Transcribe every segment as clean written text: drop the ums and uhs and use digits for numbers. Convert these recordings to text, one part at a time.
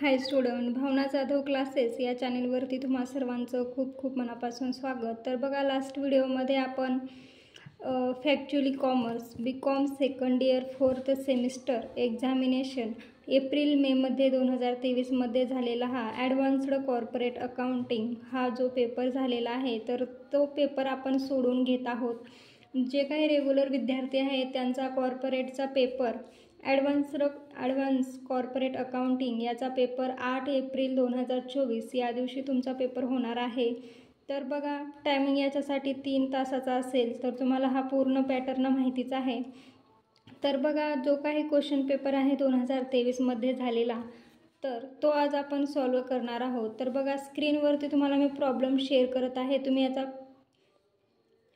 हाय student, भावना Jadhav classes या चॅनेलवरती तुम्हा सर्वांचं खूप खूप मनापासून स्वागत. तर बघा, लास्ट व्हिडिओमध्ये आपण factually commerce BCom second year 4th semester examination April मेमध्ये 2023मध्ये झालेला हा ॲडव्हान्स्ड कॉर्पोरेट अकाउंटिंग हा जो पेपर झालेला आहे, तर तो पेपर आपण सोडून घेत आहोत. जे काही रेग्युलर विद्यार्थी आहेत त्यांचा कॉर्पोरेटचा पेपर ॲडव्हान्स कॉर्पोरेट अकाउंटिंग याचा पेपर 8 एप्रिल 2024 या दिवशी तुमचा पेपर होणार आहे. तर बघा, टायमिंग याच्यासाठी 3 तासाचा असेल. तर तुम्हाला हा पूर्ण पॅटर्न माहितीच आहे. तर बघा, जो काही क्वेश्चन पेपर आहे 2023मध्ये झालेला, तर तो आज आपण सॉल्व करणार आहोत. तर बघा, स्क्रीनवरती तुम्हाला मी प्रॉब्लेम शेअर करत आहे. तुम्ही याचा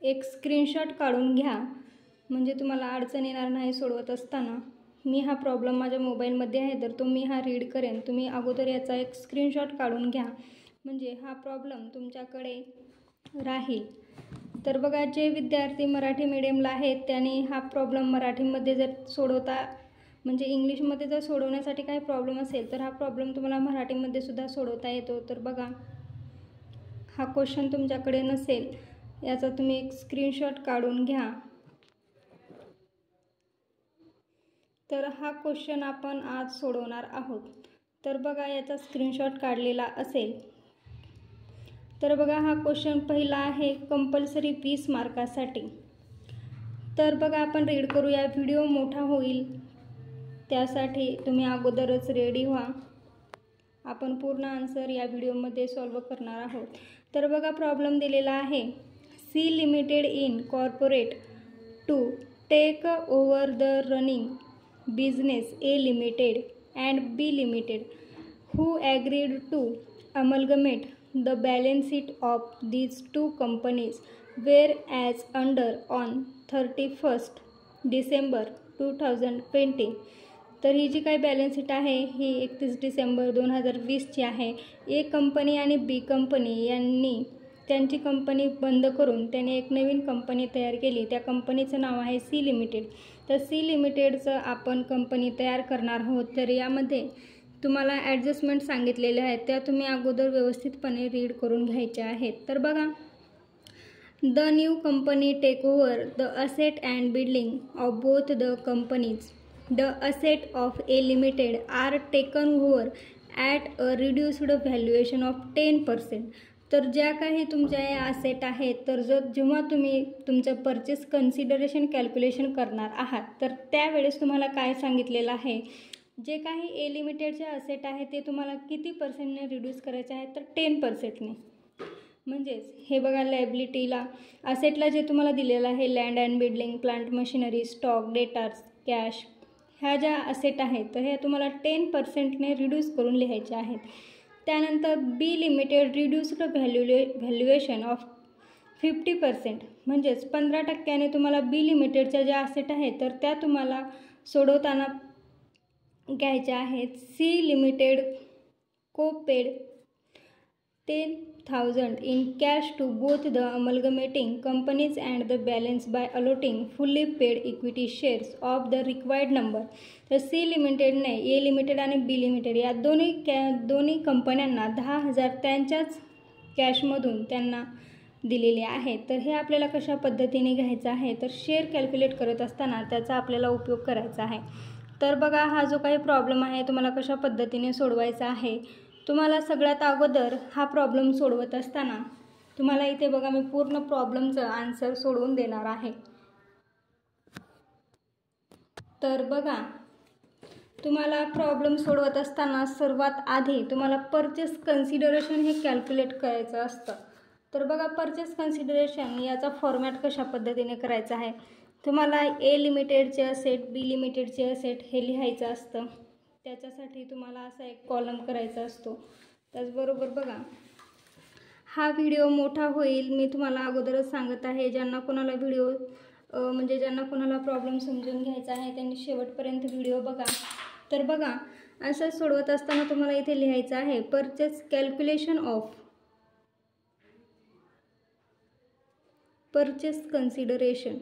एक स्क्रीनशॉट काढून घ्या, म्हणजे तुम्हाला अडचण येणार नाही सोडवत असताना. मी हा प्रॉब्लेम माझ्या मोबाईलमध्ये आहे, तर तो मी हा रीड करेन. तुम्ही अगोदर याचा एक स्क्रीनशॉट काढून घ्या, म्हणजे हा प्रॉब्लेम तुमच्याकडे राहील. तर बघा, जे विद्यार्थी मराठी मीडियमला आहेत त्यांनी हा प्रॉब्लेम मराठीमध्ये जर म्हणजे इंग्लिशमध्ये जर सोडवण्यासाठी काही प्रॉब्लेम असेल तर हा प्रॉब्लेम तुम्हाला मराठीमध्ये सुद्धा सोडवता येतो. तर बघा, हा क्वेश्चन तुमच्याकडे नसेल याचा तुम्ही एक स्क्रीनशॉट काढून घ्या. तर हा क्वेश्चन आपण आज सोडवणार आहोत. तर बघा, याचा स्क्रीनशॉट काढलेला असेल. तर बघा, हा क्वेश्चन पहिला आहे कंपल्सरी 20 मार्कासाठी. तर बघा, आपण रीड करूया. व्हिडिओ मोठा होईल त्यासाठी तुम्ही अगोदरच रेडी व्हा. आपण पूर्ण आन्सर या व्हिडिओमध्ये सॉल्व करणार आहोत. तर बघा, प्रॉब्लेम दिलेला आहे. C limited in corporate to take over the running business A Limited and B Limited, who agreed to amalgamate the balance sheet of these two companies, whereas under on 31st December 2020. तर ही जी काही balance sheet आहे ही 31 डिसेंबर 2020ची आहे. ए company आणि बी company यांनी त्यांची company बंद करून त्याने एक नवीन कंपनी तयार केली. त्या कंपनीचं नाव आहे सी लिमिटेड. तर सी लिमिटेडचं आपण कंपनी तयार करणार आहोत. तर यामध्ये तुम्हाला ॲडजस्टमेंट सांगितलेल्या आहेत, त्या तुम्ही अगोदर व्यवस्थितपणे रीड करून घ्यायच्या आहेत. तर बघा, the new company take over the asset and building of both the companies. The asset of A limited are taken over at a reduced valuation of 10%. तर ज्या काही तुमच्या या असेट आहेत, तर जेव्हा तुम्ही तुमचं परचेस कन्सिडरेशन कॅल्क्युलेशन करणार आहात, तर त्यावेळेस तुम्हाला काय सांगितलेलं आहे, जे काही ए लिमिटेडचे असेट आहे ते तुम्हाला किती पर्सेंटने रिड्यूस करायचे आहेत, तर 10%ने. म्हणजेच हे बघा, लायबिलिटीला असेटला जे तुम्हाला दिलेलं आहे land and building, plant machinery, stock, debtors, cash, ह्या ज्या असेट आहेत तर हे तुम्हाला 10%ने रिड्यूस करून लिहायचे आहेत. त्यानंतर बी लिमिटेड रिड्युस्ड व्हॅल्युएशन ऑफ 50%, म्हणजेच 15%ने तुम्हाला बी लिमिटेडच्या ज्या असेट आहेत तर त्या तुम्हाला सोडवताना घ्यायच्या आहेत. C limited paid 10,000 in cash to both the amalgamating companies and the balance by allotting fully paid equity shares of the required number. तर सी लिमिटेडने ए लिमिटेड आणि बी लिमिटेड या दोन्ही कंपन्यांना 10,000 त्यांच्याच कॅशमधून त्यांना दिलेले आहेत. तर हे आपल्याला कशा पद्धतीने घ्यायचं आहे, तर शेअर कॅल्क्युलेट करत असताना त्याचा आपल्याला उपयोग करायचा आहे. तर बघा, हा जो काही प्रॉब्लेम आहे तुम्हाला कशा पद्धतीने सोडवायचा आहे. तुम्हाला सगळ्यात अगोदर हा प्रॉब्लेम सोडवत असताना तुम्हाला इथे बघा, मी पूर्ण प्रॉब्लेमचं आन्सर सोडवून देणार आहे. तर बघा, तुम्हाला प्रॉब्लेम सोडवत असताना सर्वात आधी तुम्हाला परचेस कन्सिडरेशन हे कॅल्क्युलेट करायचं असतं. तर बघा, परचेस कन्सिडरेशन याचा फॉर्मॅट कशा पद्धतीने करायचा आहे. तुम्हाला ए लिमिटेडचे असेट, बी लिमिटेडचे असेट हे लिहायचं असतं. त्याच्यासाठी तुम्हाला असा एक कॉलम करायचा असतो. त्याचबरोबर बघा, हा व्हिडिओ मोठा होईल, मी तुम्हाला अगोदरच सांगत आहे. ज्यांना कोणाला ज्यांना कोणाला प्रॉब्लेम समजून घ्यायचा आहे त्यांनी शेवटपर्यंत व्हिडिओ बघा. तर बघा, असं सोडवत असताना तुम्हाला इथे लिहायचं आहे purchase calculation of purchase consideration.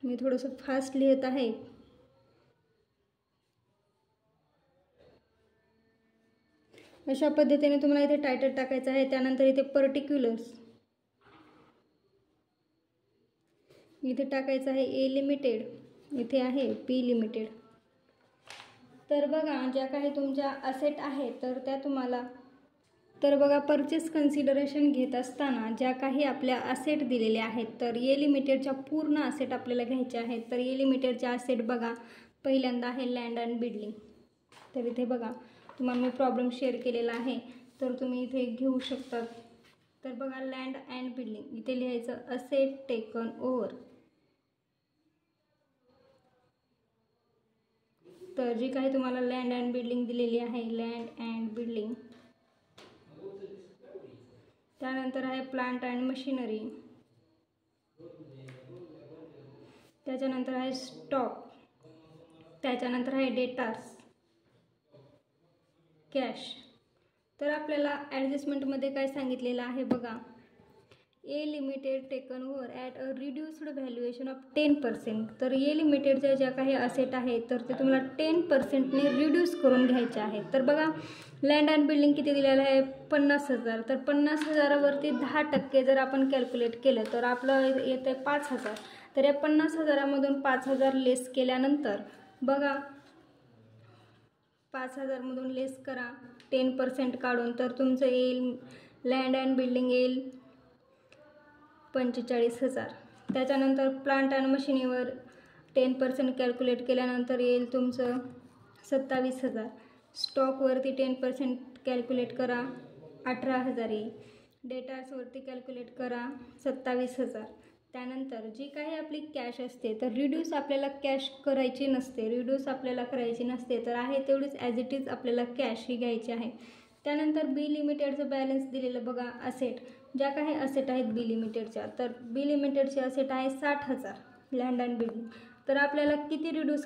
मी थोडंसं फास्ट लिहित आहे. अशा पद्धतीने तुम्हाला इथे टायटल टाकायचं आहे. त्यानंतर इथे पर्टिक्युलर्स इथे टाकायचं आहे ए लिमिटेड, इथे आहे पी लिमिटेड. तर बघा ज्या काही तुमच्या असेट आहेत तर त्या तुम्हाला बघा परचेस कन्सिडरेशन घेत असताना ज्या काही आपल्या असेट दिलेल्या आहेत तर ए लिमिटेडच्या पूर्ण असेट आपल्याला घ्यायच्या आहेत. तर ए लिमिटेडच्या असेट बघा पहिल्यांदा आहे लँड अँड बिल्डिंग. तर इथे बघा तुम्हाला मी प्रॉब्लेम शेअर केलेला आहे तर तुम्ही इथे घेऊ शकतात. तर बघा लँड अँड बिल्डिंग इथे लिहायचं असेट टेकन ओव्हर. तर जी काही तुम्हाला लँड अँड बिल्डिंग दिलेली आहे लँड अँड बिल्डिंग, त्यानंतर आहे प्लांट अँड मशिनरी, त्याच्यानंतर आहे स्टॉक, त्याच्यानंतर आहे डेटार्स, कॅश. तर आपल्याला ॲडजस्टमेंटमध्ये काय सांगितलेलं आहे बघा, A limited taken over at a reduced valuation of 10%. तर ए लिमिटेडच्या ज्या काही असेट आहेत तर ते तुम्हाला 10%ने रिड्यूस करून घ्यायचे आहेत. तर बघा लँड अँड बिल्डिंग किती दिलेलं आहे 50,000. तर 50,000वरती 10% जर आपण कॅल्क्युलेट केलं तर आपलं येतं आहे 5,000. तर या 50,000मधून 5,000 लेस केल्यानंतर बघा 5,000मधून लेस करा 10% काढून तर तुमचं येईल लँड अँड बिल्डिंग येईल 45,000. त्याच्यानंतर प्लांट अँड मशिनीवर 10% कॅल्क्युलेट केल्यानंतर येईल तुमचं 27,000. स्टॉकवरती 10% कॅल्क्युलेट करा 18,000 येईल. डेटार्सवरती कॅल्क्युलेट करा 27,000. त्यानंतर जी काही आपली कॅश असते तर रिड्यूस आपल्याला कॅश करायची नसते, तर आहे तेवढीच ॲज इट इज आपल्याला कॅश ही घ्यायची आहे. त्यानंतर बी लिमिटेडचं बॅलन्स दिलेलं बघा असेट, ज्या काही असेट आहेत बी लिमिटेडच्या तर बी लिमिटेडचे असेट आहे 60,000 लँड अँड बिल्डिंग. तर आपल्याला किती रिड्यूस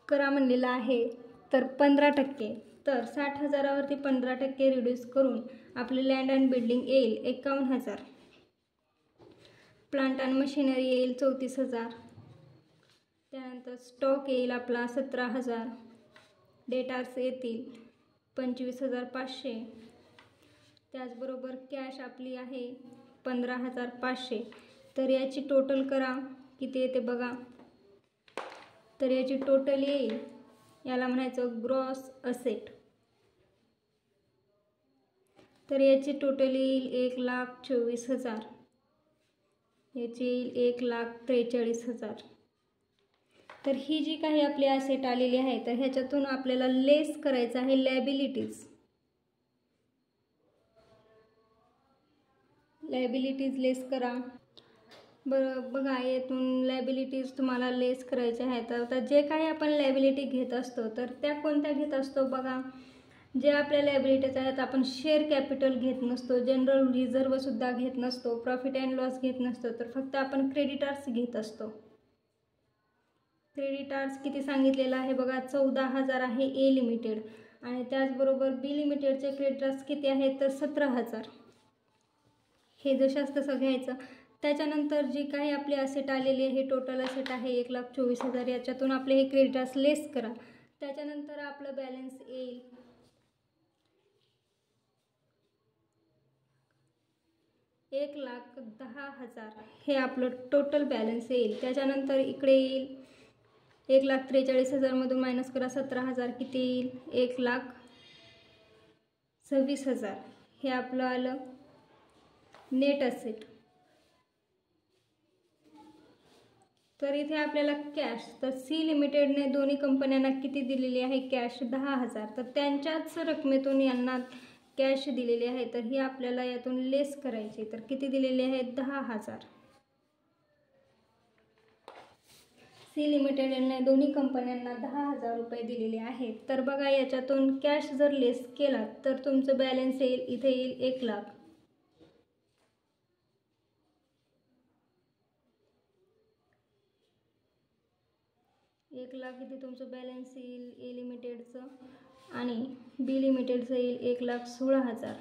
करा म्हणलेलं आहे तर 15%. तर 60,000वरती 15% रिड्यूस करून आपली लँड अँड बिल्डिंग येईल 51,000. प्लांट अँड मशिनरी येईल 34,000. त्यानंतर स्टॉक येईल आपला 17,000. डेटार्स येतील 25,500. त्याचबरोबर कॅश आपली आहे 15,500. तर याची टोटल करा किती येते बघा, तर याची टोटल येईल, याला म्हणायचं ग्रॉस असेट. तर याची टोटल येईल 1,24,000. याची येईल 1,43,000. तर ही जी काही आपली असेट आलेली आहे तर ह्याच्यातून आपल्याला लेस करायचं आहे लायबिलिटीज. लायबिलिटीज लेस करा. बघा यातून लायबिलिटीज तुम्हाला लेस करायच्या आहेत. आता जे काही आपण लायबिलिटी घेत असतो तर त्या कोणत्या घेत असतो बघा, जे आपल्या लायबिलिटीज आहेत आपण शेअर कॅपिटल घेत नसतो, जनरल रिझर्वसुद्धा घेत नसतो, प्रॉफिट अँड लॉस घेत नसतो, तर फक्त आपण क्रेडिटार्स घेत असतो. क्रेडिटार्स किती सांगितलेलं आहे बघा 14,000 आहे ए लिमिटेड. आणि त्याचबरोबर बी लिमिटेडचे क्रेडिटार्स किती आहेत तर 17,000. हे जशास तसं घ्यायचं. त्याच्यानंतर जी काही आपली असेट आलेली आहे टोटल असेट आहे 1,24,000. याच्यातून आपले हे क्रेडिटार्स लेस करा. त्याच्यानंतर आपलं बॅलन्स येईल 1,10,000. हे आपलं टोटल बॅलन्स येईल. त्याच्यानंतर इकडे येईल 1,43,000मधून मायनस करा 17,000 किती येईल 1,26,000. हे आपलं आलं नेट असेट. तर इथे आपल्याला कॅश, तर सी लिमिटेडने दोन्ही कंपन्यांना किती दिलेली आहे कॅश 10,000. तर त्यांच्याच रकमेतून यांना कॅश दिलेली आहे तर ही आपल्याला यातून लेस करायची. तर किती दिलेली आहे 10,000. सी लिमिटेड यांना दोन्ही कंपन्यांना 10,000 रुपये दिलेले आहेत. तर बघा याच्यातून कॅश जर लेस केला तर तुमचं बॅलन्स येईल इथे येईल 1,00,000. इथे तुमचं बॅलन्स येईल ए लिमिटेडचं आणि बी लिमिटेडचं येईल 1,16,000.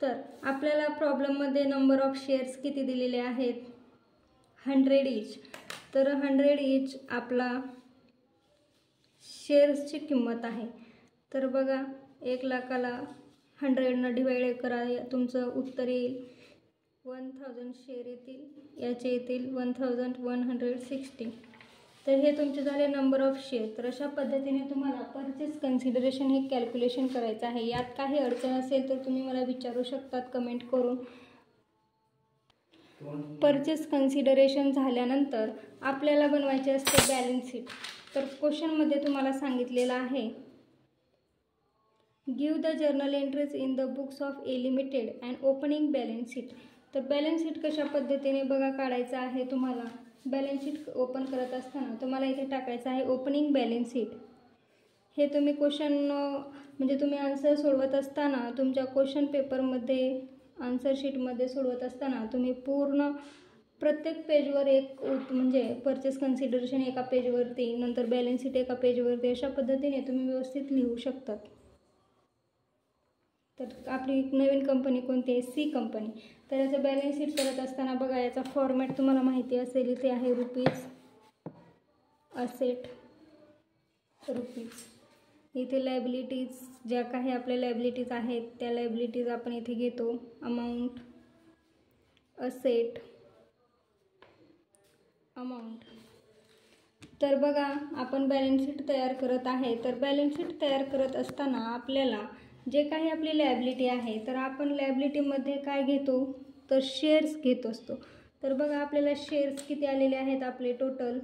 तर आपल्याला प्रॉब्लेममध्ये नंबर ऑफ शेअर्स किती दिलेले आहेत 100 ईच. तर 100 ईच आपला शेअर्सची किंमत आहे. तर बघा 1 लाखाला 100 डिवाइड करा, तुमचं उत्तर येईल 1000 शेअर येतील, याचे येतील 1160. तर हे तुमचे झाले नंबर ऑफ शेअर. तर अशा पद्धतीने तुम्हाला परचेस कन्सिडरेशन हे कॅल्क्युलेशन करायचं आहे. यात काही अडचण असेल तर तुम्ही मला विचारू शकतात कमेंट करून. परचेस कन्सिडरेशन झाल्यानंतर आपल्याला बनवायचे असते बॅलन्स शीट. तर क्वेश्चनमध्ये तुम्हाला सांगितलेलं आहे give the journal entries in the books of A limited and opening balance sheet. तर बॅलन्स शीट कशा पद्धतीने बघा काढायचं आहे तुम्हाला. बॅलन्स शीट ओपन करत असताना तुम्हाला इथे टाकायचं आहे ओपनिंग बॅलन्स शीट. हे तुम्ही क्वेश्चन म्हणजे तुम्ही आन्सर सोडवत असताना तुमच्या क्वेश्चन पेपरमध्ये आन्सर शीटमध्ये सोडवत असताना तुम्ही पूर्ण प्रत्येक पेजवर एक म्हणजे परचेस कन्सिडरेशन एका पेजवरती, नंतर बॅलन्स शीट एका पेजवरती, अशा पद्धतीने तुम्ही व्यवस्थित लिहू शकतात. तर आपली नवीन कंपनी कोणती आहे? C company. तर याचं बॅलन्स शीट करत असताना बघा याचा फॉर्मॅट तुम्हाला माहिती असेल. इथे आहे रुपीज, असेट, रुपीज. इथे लायबिलिटीज, ज्या काही आपल्या लायबिलिटीज आहेत त्या लायबिलिटीज आपण इथे घेतो. Amount, asset, amount. तर बघा आपण बॅलन्स शीट तयार करत आहे. तर बॅलन्स शीट तयार करत असताना आपल्याला जे काही आपली लायबिलिटी आहे तर आपण लायबिलिटीमध्ये काय घेतो तर शेअर्स घेत असतो. तर बघा आपल्याला शेअर्स किती आलेले आहेत आपले टोटल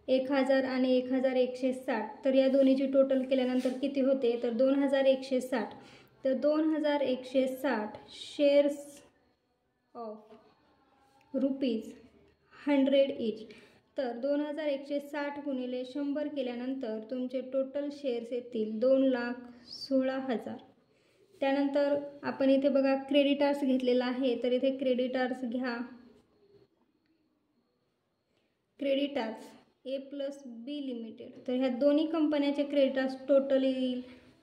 1000 आणि 1160. तर या दोन्हीची टोटल केल्यानंतर किती होते तर 2160. तर 2160 शेअर्स ऑफ रुपीज 100 इच. तर 2160 गुणिले 100 केल्यानंतर तुमचे टोटल शेअर्स येतील 2,16,000. त्यानंतर आपण इथे बघा क्रेडिटार्स घेतलेला आहे. तर इथे क्रेडिटार्स घ्या. क्रेडिटार्स ए प्लस बी लिमिटेड. तर ह्या दोन्ही कंपन्याचे क्रेडिटार्स टोटल येईल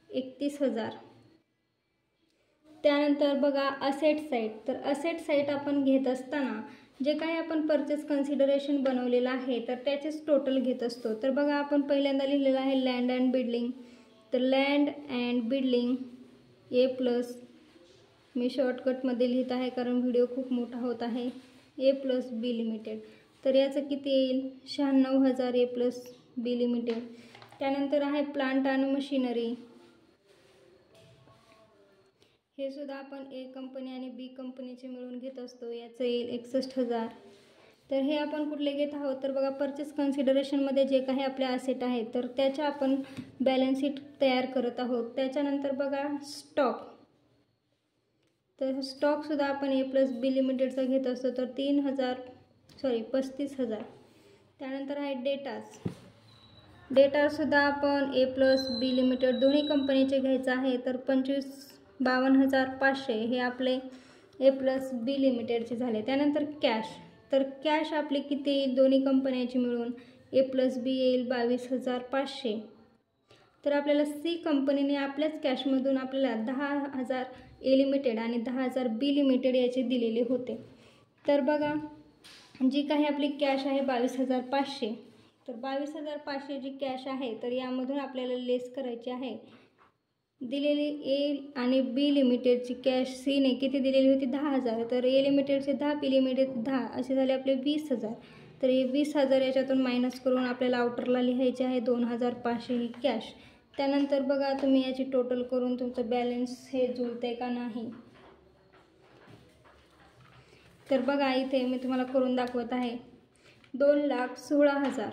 31,000. त्यानंतर बघा असेट साईड. तर असेट साईड आपण घेत असताना जे काही आपण परचेस कन्सिडरेशन बनवलेलं आहे तर त्याचेच टोटल घेत असतो. तर बघा आपण पहिल्यांदा लिहिलेलं आहे लँड अँड बिल्डिंग. तर land and building A plus, मी शॉर्टकटमध्ये लिहित आहे कारण व्हिडिओ खूप मोठा होत आहे, ए प्लस बी लिमिटेड. तर याचं किती येईल 96,000 ए प्लस बी लिमिटेड. त्यानंतर आहे प्लांट आणि मशिनरी. हे सुद्धा आपण ए कंपनी आणि बी कंपनीचे मिळून घेत असतो. याचं येईल 61,000. तर हे आपण कुठले घेत आहोत तर बघा परचेस कन्सिडरेशनमध्ये जे काही आपले असेट आहेत तर त्याच्या आपण बॅलन्स शीट तयार करत आहोत. त्याच्यानंतर बघा स्टॉक. तर स्टॉकसुद्धा आपण ए प्लस बी लिमिटेडचा घेत असतो. तर 35,000. त्यानंतर आहे डेटार्स. डेटार्ससुद्धा आपण ए प्लस बी लिमिटेड दोन्ही कंपनीचे घ्यायचं आहे. तर 52,500 हे आपले ए प्लस बी लिमिटेडचे झाले. त्यानंतर कॅश. तर कॅश आपली किती येईल दोन्ही कंपन्याची मिळून ए प्लस बी येईल 22,500. तर आपल्याला सी कंपनीने आपल्याच कॅशमधून आपल्याला 10,000 ए लिमिटेड आणि 10,000 बी लिमिटेड याचे दिलेले होते. तर बघा जी काही आपली कॅश आहे 22,500. तर 22,500 जी कॅश आहे तर यामधून आपल्याला लेस करायची आहे. दिलेली ए आणि बी लिमिटेडची कॅश सीने किती दिलेली होती 10,000. तर ए लिमिटेडचे 10, बी लिमिटेड 10, असे झाले आपले 20,000. तर हे 20,000 याच्यातून मायनस करून आपल्याला आउटरला लिहायचे आहे 2,500 ही कॅश. त्यानंतर बघा तुम्ही याची टोटल करून तुमचं बॅलन्स हे जुळते का नाही. तर बघा इथे मी तुम्हाला करून दाखवत आहे. 2,16,000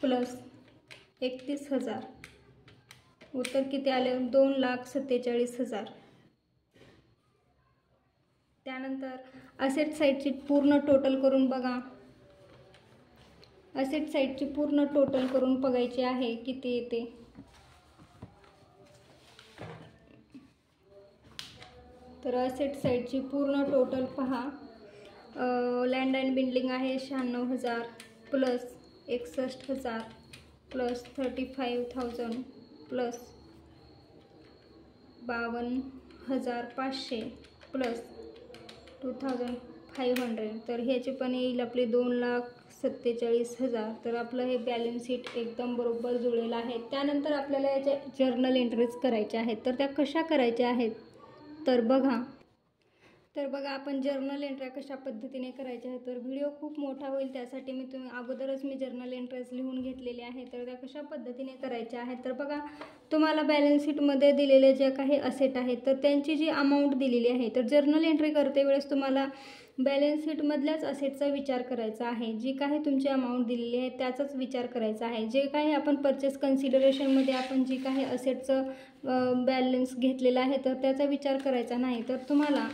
प्लस 31,000. उत्तर किती आले 2,47,000. त्यानंतर असेट साईडची पूर्ण टोटल करून बघा. असेट साईडची पूर्ण टोटल करून बघायची आहे किती येते. तर असेट साईडची पूर्ण टोटल पहा. लँड अँड बिल्डिंग आहे 96,000 प्लस 61,000 प्लस 35,000 प्लस 52,500 प्लस 2,500. तर ह्याचे पण येईल आपले 1,47,000. तर आपलं हे बॅलन्स शीट एकदम बरोबर जुळलेलं आहे. त्यानंतर आपल्याला याच्या जर्नल एंट्रीज करायच्या आहेत. तर त्या कशा करायच्या आहेत तर बघा आपण जर्नल एंट्र्या कशा पद्धतीने करायच्या आहेत. तर व्हिडिओ खूप मोठा होईल, त्यासाठी मी अगोदरच जर्नल एंट्रीज लिहून घेतलेले आहे. तर त्या कशा पद्धतीने करायच्या आहेत तर बघा, तुम्हाला बॅलन्स शीटमध्ये दिलेले जे काही असेट आहेत तर त्यांची जी अमाऊंट दिलेली आहे, तर जर्नल एंट्री करते वेळेस तुम्हाला बॅलन्स शीटमधल्याच असेटचा विचार करायचा आहे. जी काही तुमची अमाऊंट दिलेली आहे त्याचाच विचार करायचा आहे. जे काही आपण परचेस कन्सिडरेशनमध्ये आपण जी काही असेटचं बॅलन्स घेतलेलं आहे तर त्याचा विचार करायचा नाही. तर तुम्हाला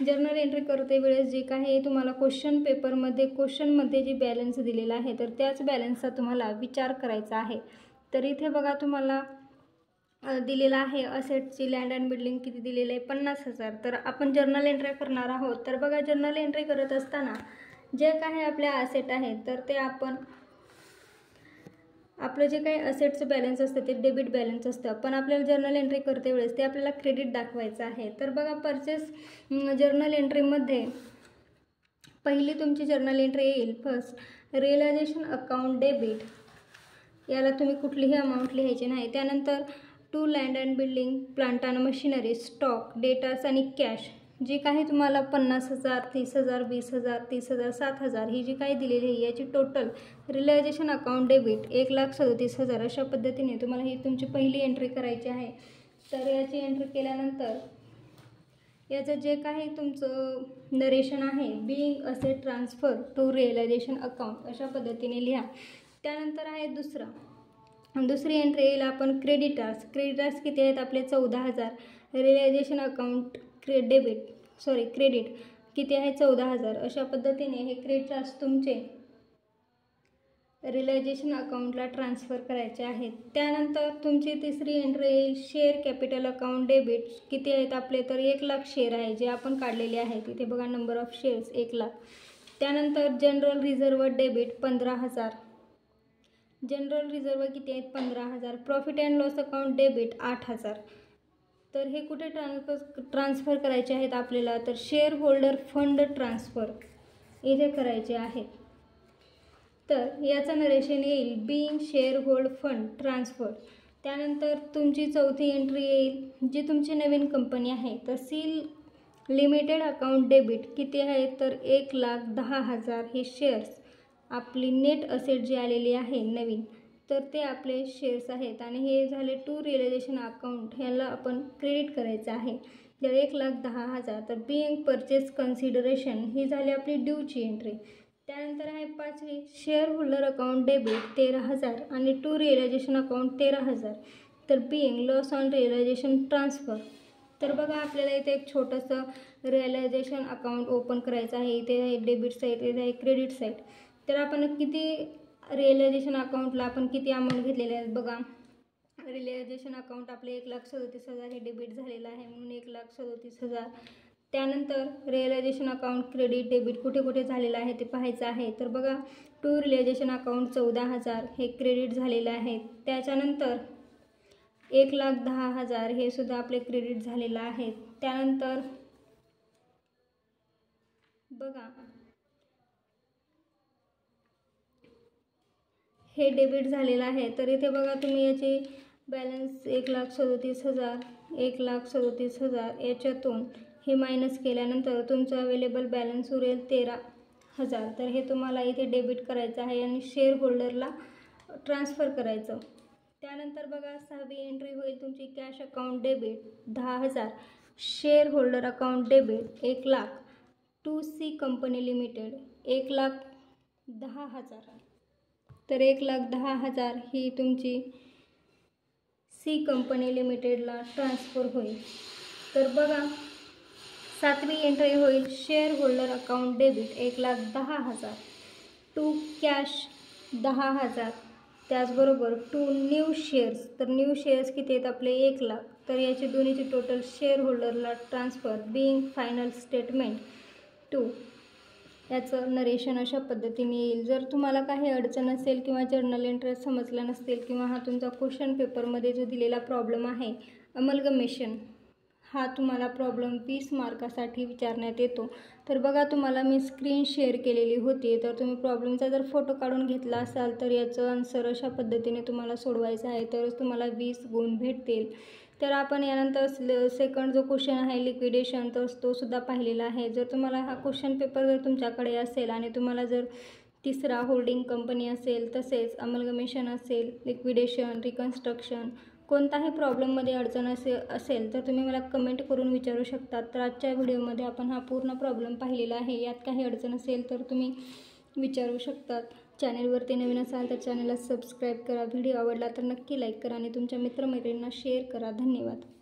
जर्नल एंट्री करते वेळेस जे काही तुम्हाला क्वेश्चनमध्ये जी बॅलन्स दिलेला आहे तर त्याच बॅलन्सचा तुम्हाला विचार करायचा आहे. तर इथे बघा तुम्हाला दिलेला आहे असेटची लँड अँड बिल्डिंग किती दिलेलं आहे 50,000. तर आपण जर्नल एंट्री करणार आहोत. तर बघा जर्नल एंट्री करत असताना जे काही आपल्या असेट आहेत तर ते आपलं जे काही असेटचं बॅलन्स असतं ते डेबिट बॅलन्स असतं, पण आपल्याला जर्नल एंट्री करते वेळेस ते आपल्याला क्रेडिट दाखवायचं आहे. तर बघा परचेस जर्नल एंट्रीमध्ये पहिली तुमची जर्नल एंट्री येईल फर्स्ट रिअलायझेशन अकाउंट डेबिट. याला तुम्ही कुठलीही अमाऊंट लिहायची नाही. त्यानंतर to land and building, plant and machinery, stock, debtors आणि कॅश जी काही तुम्हाला 50,000, 30,000, 20,000, 30,000, 7,000 ही जी काही दिलेली आहे याची टोटल रिअलायझेशन अकाउंट डेबिट 1,37,000 अशा पद्धतीने तुम्हाला ही तुमची पहिली एंट्री करायची आहे. तर याची एंट्री केल्यानंतर याचं जे काही तुमचं नरेशन आहे being asset transfer to realisation account अशा पद्धतीने लिहा. त्यानंतर आहे दुसरी एंट्री येईल आपण क्रेडिटार्स किती आहेत आपले 14,000. रिअलायझेशन अकाउंट क्रेडिट किती आहे 14,000. अशा पद्धतीने हे क्रेडिटार्स तुमचे रिअलायझेशन अकाउंटला ट्रान्सफर करायचे आहेत. त्यानंतर तुमची तिसरी एंट्री येईल शेअर कॅपिटल अकाउंट डेबिट किती आहेत आपले तर 1,00,000 शेअर आहे जे आपण काढलेले आहेत. इथे बघा नंबर ऑफ शेअर्स 1,00,000. त्यानंतर general reserve debit 15,000. General reserve किती आहेत 15,000. Profit and loss account debit 8,000. तर हे कुठे ट्रान्सफर करायचे आहेत आपल्याला तर शेअर होल्डर फंड ट्रान्सफर इथे करायचे आहेत. तर याचं नरेशन येईल being share hold fund transfer. त्यानंतर तुमची चौथी एंट्री येईल जी तुमची नवीन कंपनी आहे तर सील लिमिटेड अकाउंट डेबिट किती आहे तर 1,10,000 हे शेअर्स आपली नेट असेट जी आलेली आहे नवीन तर ते आपले शेअर्स आहेत आणि हे झाले टू रिअलायझेशन अकाउंट ह्याला आपण क्रेडिट करायचं आहे. तर 1,10,000. तर बिईंग परचेस कन्सिडरेशन ही झाली आपली ड्यूची एंट्री. त्यानंतर आहे पाचवी शेअर होल्डर अकाउंट डेबिट 13,000 आणि टू रिअलायझेशन अकाउंट 13,000. तर being loss on realisation transfer. तर बघा आपल्याला इथे एक छोटंसं रिअलायझेशन अकाउंट ओपन करायचं आहे. इथे आहे डेबिट साईड, इथे आहे क्रेडिट साईड. तर आपण किती रिअलायझेशन अकाउंटला आपण किती अमाऊंट घेतलेले आहेत बघा. रिअलायझेशन अकाउंट आपले 1,37,000 हे डेबिट झालेलं आहे म्हणून 1,37,000. त्यानंतर रिअलायझेशन अकाउंट क्रेडिट डेबिट कुठे कुठे झालेलं आहे ते पाहायचं आहे. तर बघा टू रिअलायझेशन अकाउंट 14,000 हे क्रेडिट झालेलं आहे. त्याच्यानंतर 1,10,000 हे सुद्धा आपले क्रेडिट झालेलं आहे. त्यानंतर बघा हे डेबिट झालेलं आहे. तर इथे बघा तुम्ही याची बॅलन्स 1,37,000 1,37,000 याच्यातून हे मायनस केल्यानंतर तुमचं अवेलेबल बॅलन्स उरेल 13,000. तर हे तुम्हाला इथे डेबिट करायचं आहे आणि शेअर होल्डरला ट्रान्सफर करायचं. त्यानंतर बघा सहावी एंट्री होईल तुमची cash account debit 10,000. Share holder account debit 1,00,000. To C company limited 1,10,000. तर 1,10,000 ही तुमची सी कंपनी लिमिटेडला ट्रान्सफर होईल. तर बघा सातवी एंट्री होईल share holder account debit 1,10,000. To cash 10,000. त्याचबरोबर टू न्यू शेअर्स. तर न्यू शेअर्स किती आहेत आपले 1,00,000. तर याची दोन्हीची टोटल शेअर होल्डरला transfer being final statement to याचं नरेशन अशा पद्धतीने येईल. जर तुम्हाला काही अडचण असेल किंवा जर्नल एंट्री समजल्या नसतील किंवा हा तुमचा क्वेश्चन पेपरमध्ये जो दिलेला प्रॉब्लेम आहे अमलगमेशन हा तुम्हाला प्रॉब्लेम 20 मार्कासाठी विचारण्यात येतो। तर बघा तुम्हाला मी स्क्रीन शेअर केलेली होती, तर तुम्ही प्रॉब्लेमचा जर फोटो काढून घेतला असाल तर याचं आन्सर अशा पद्धतीने तुम्हाला सोडवायचं आहे, तरच तुम्हाला 20 गुण भेटतील। तर आपण यानंतर सेकंड जो क्वेश्चन आहे लिक्विडेशन, तर तो सुद्धा पाहिलेला आहे। जर तुम्हाला हा क्वेश्चन पेपर जर तुमच्याकडे असेल आणि तुम्हाला जर तिसरा होल्डिंग कंपनी असेल, तसेच अमलगमेशन असेल, लिक्विडेशन, रिकन्स्ट्रक्शन कोणताही प्रॉब्लेममध्ये अडचण असेल तर तुम्ही मला कमेंट करून विचारू शकता। तर आजच्या व्हिडिओमध्ये आपण हा पूर्ण प्रॉब्लेम पाहिलेला आहे। यात काही अडचण असेल तर तुम्ही विचारू शकतात। चॅनेलवरती नवीन असाल तर चॅनलला सबस्क्राईब करा। व्हिडिओ आवडला तर नक्की लाईक करा आणि तुमच्या मित्रमैत्रिणींना शेअर करा। धन्यवाद।